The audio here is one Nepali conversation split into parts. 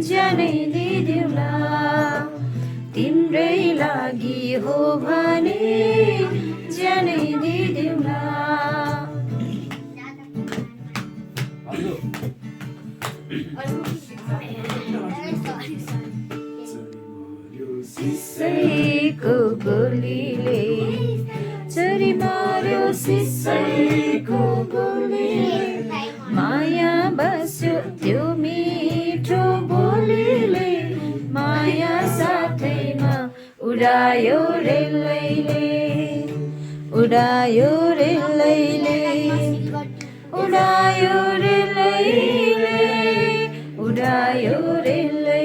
ज्यानै दिदिउँला तिम्रै लागि हो भने ज्यानै दिदिउँला सिसैको गोलीले चरी मार्यो सिसैको गोलीले माया बस्यो त्यो मिठो बोलीले माया साथैमा उडायो रेलैले उडायो रेलैले उडायो रेलैले उडायो रेलैले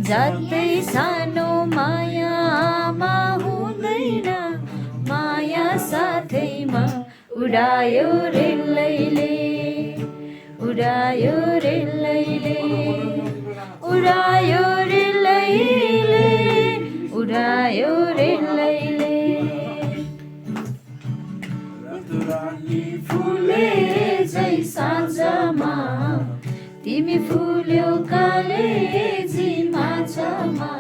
जातै सानो मायामा हुँदैन माया साथैमा उडायो रेलैले उडायो रेलैले उडायो रेलैले उडायो रेलैले फुले झै साँझमा तिमी फुल्यो कालेजी माझमा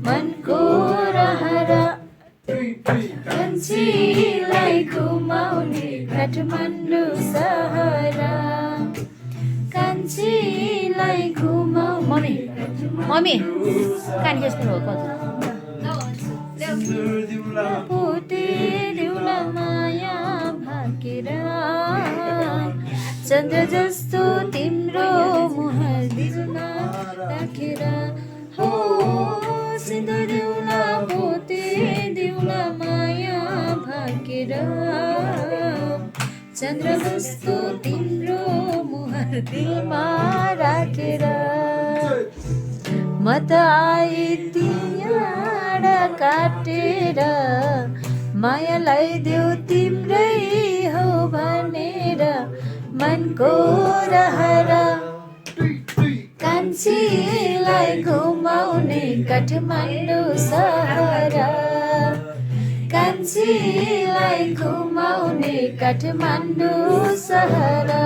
मनको रहरा कान्छीलाई घुमाउने काठमाडौँ सहरा कान्छीलाई घुमाउ मम्मी मम्मी कान केसको हो पोते दिउला माया भाकेर चन्द्र जस्तो तिम्रो मुहार दिलमा राखेर हो सिन्दुर दिउला पोते दिउला माया भाकेर चन्द्र जस्तो तिम्रो मुहार दिलमा राखेर म त आए तियाडा काटेर मायालाई देऊ तिम्रै हो भनेर मनको रहरा कान्छीलाई घुमाउने काठमाडौँ सहरा कान्छीलाई घुमाउने काठमाडौँ सहरा